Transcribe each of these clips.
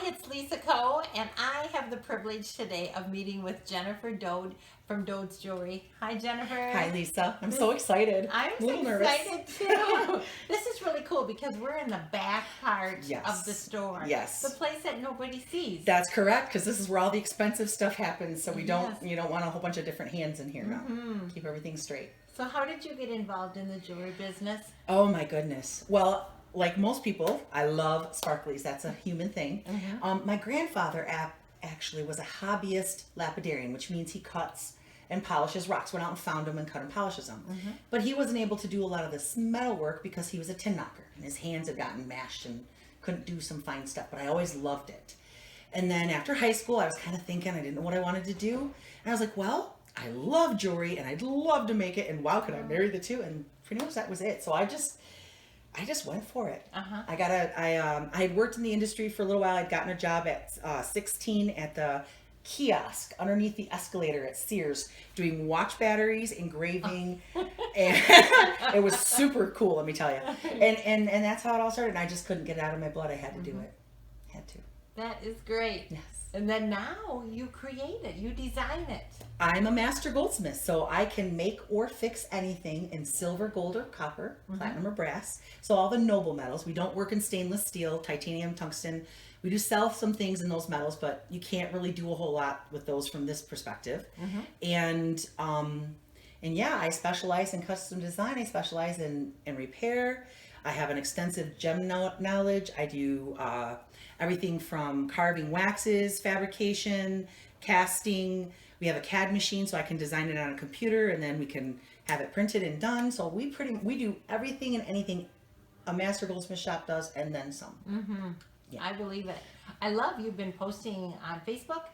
Hi, it's Lisa Coe, and I have the privilege today of meeting with Jennifer Dode from Dode's Jewelry. Hi, Jennifer. Hi, Lisa. I'm so excited. I'm a little so nervous. excited too. This is really cool because we're in the back part of the store. Yes. The place that nobody sees. That's correct, because this is where all the expensive stuff happens. So Yes. you don't want a whole bunch of different hands in here now. Keep everything straight. So how did you get involved in the jewelry business? Oh my goodness. Well, like most people, I love sparklies. That's a human thing. My grandfather actually was a hobbyist lapidarian, which means he cuts and polishes rocks. Went out and found them and cut and polishes them. But he wasn't able to do a lot of this metal work because he was a tin knocker and his hands had gotten mashed and couldn't do some fine stuff. But I always loved it. And then after high school, I was kind of thinking, I didn't know what I wanted to do. And I was like, well, I love jewelry and I'd love to make it. And wow, could I marry the two? And pretty much that was it. So I just went for it. I had worked in the industry for a little while. I'd gotten a job at 16 at the kiosk underneath the escalator at Sears doing watch batteries, engraving, and it was super cool, let me tell you. And that's how it all started. And I just couldn't get it out of my blood. I had to do it. Had to. That is great. Yes. And then now you create it, you design it. I'm a master goldsmith, so I can make or fix anything in silver, gold, or copper, platinum, or brass. So all the noble metals. We don't work in stainless steel, titanium, tungsten. We do sell some things in those metals, but you can't really do a whole lot with those from this perspective. And yeah, I specialize in custom design. I specialize in repair. I have an extensive gem knowledge. I do everything from carving waxes, fabrication, casting. We have a CAD machine, so I can design it on a computer, and then we can have it printed and done. So we do everything and anything a master goldsmith shop does, and then some. Yeah. I believe it. I love you've been posting on Facebook.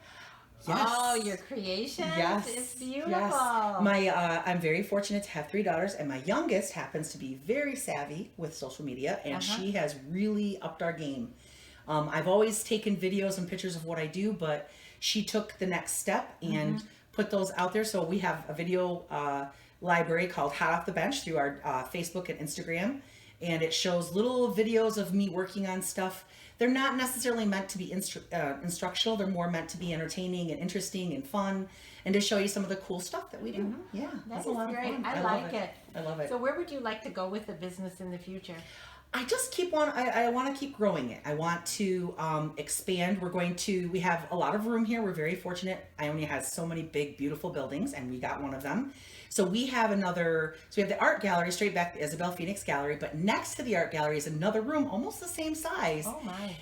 Yes. Oh, your creations. Yes. It's beautiful. Yes. I'm very fortunate to have 3 daughters, and my youngest happens to be very savvy with social media, and she has really upped our game. I've always taken videos and pictures of what I do, but she took the next step and put those out there. So we have a video library called Hot Off the Bench through our Facebook and Instagram, and it shows little videos of me working on stuff. They're not necessarily meant to be instructional. They're more meant to be entertaining and interesting and fun, and to show you some of the cool stuff that we do. Yeah, That's a lot great. of fun. I like it. I love it. So where would you like to go with the business in the future? I just I want to keep growing it. I want to expand. We have a lot of room here. We're very fortunate. Ionia has so many big, beautiful buildings, and we got one of them. So we have we have the art gallery straight back, the Isabel Phoenix Gallery, but next to the art gallery is another room, almost the same size,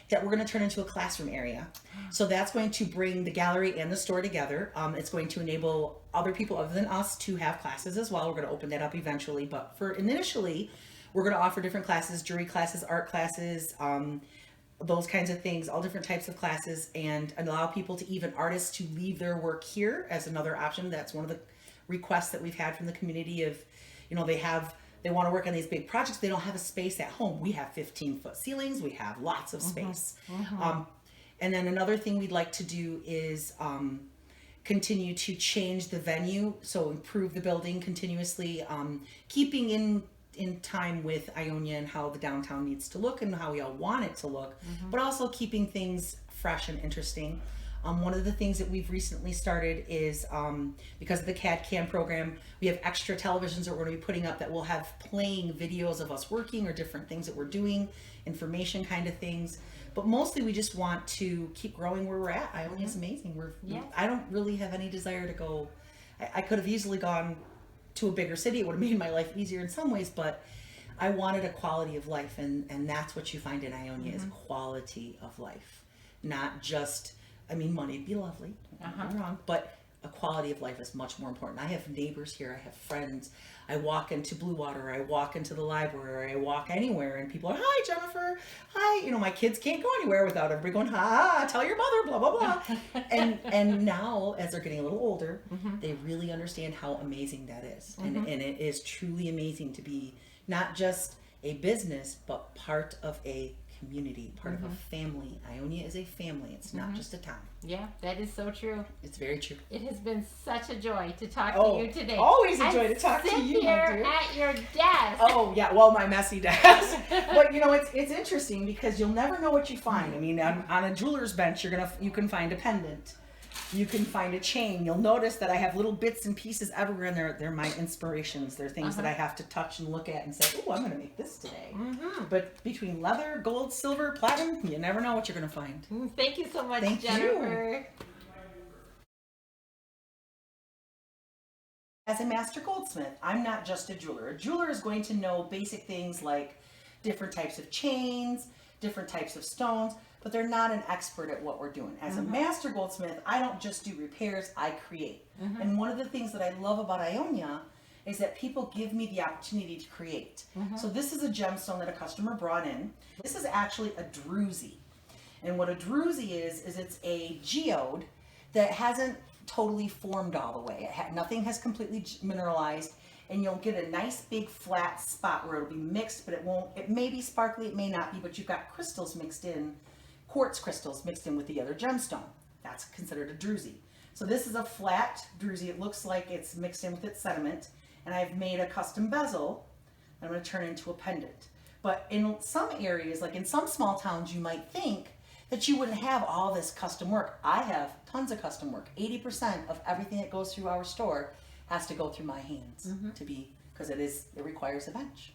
that we're going to turn into a classroom area. So that's going to bring the gallery and the store together. It's going to enable other people other than us to have classes as well. We're going to open that up eventually, but initially, we're going to offer different classes, jewelry classes, art classes, those kinds of things, all different types of classes, and allow people to, even artists, to leave their work here as another option. That's one of the requests that we've had from the community of, they want to work on these big projects. They don't have a space at home. We have 15-foot ceilings. We have lots of space. And then another thing we'd like to do is continue to change the venue, so improve the building continuously, keeping in time with Ionia and how the downtown needs to look and how we all want it to look, but also keeping things fresh and interesting. One of the things that we've recently started is, because of the CAD/CAM program, we have extra televisions that we're going to be putting up that will have playing videos of us working or different things that we're doing, information kind of things. But mostly we just want to keep growing where we're at. Ionia is amazing. I don't really have any desire to go. I could have easily gone to a bigger city. It would have made my life easier in some ways, but I wanted a quality of life, and that's what you find in Ionia is quality of life. Not just, money would be lovely, don't get me wrong, but a quality of life is much more important. I have neighbors here, I have friends. I walk into Blue Water, I walk into the library, I walk anywhere, and people are, hi Jennifer, hi. My kids can't go anywhere without everybody going, ha, tell your mother, blah, blah, blah. and now, as they're getting a little older, they really understand how amazing that is. And it is truly amazing to be not just a business, but part of a community, part of a family. Ionia is a family. It's not just a town. Yeah, that is so true. It's very true. It has been such a joy to talk Oh, to you today. always a joy And to talk to sit you, my here dear. at your desk. Oh yeah, well, my messy desk. But you know, it's interesting because you'll never know what you find. I mean, on a jeweler's bench, you can find a pendant, you can find a chain. You'll notice that I have little bits and pieces everywhere, and they're my inspirations. They're things that I have to touch and look at and say, "Oh, I'm going to make this today." But between leather, gold, silver, platinum, you never know what you're going to find. Thank you so much, Thank you. Jennifer. As a master goldsmith, I'm not just a jeweler. A jeweler is going to know basic things like different types of chains, different types of stones, but they're not an expert at what we're doing. As a master goldsmith, I don't just do repairs, I create. And one of the things that I love about Ionia is that people give me the opportunity to create. So this is a gemstone that a customer brought in. This is actually a druzy. And what a druzy is it's a geode that hasn't totally formed all the way. Nothing has completely mineralized, and you'll get a nice big flat spot where it'll be mixed, but it may be sparkly, it may not be, but you've got crystals mixed in, quartz crystals mixed in with the other gemstone. That's considered a druzy. So this is a flat druzy. It looks like it's mixed in with its sediment, and I've made a custom bezel that I'm going to turn into a pendant. But in some areas, like in some small towns, you might think that you wouldn't have all this custom work. I have tons of custom work. 80% of everything that goes through our store has to go through my hands to be, because it requires a bench.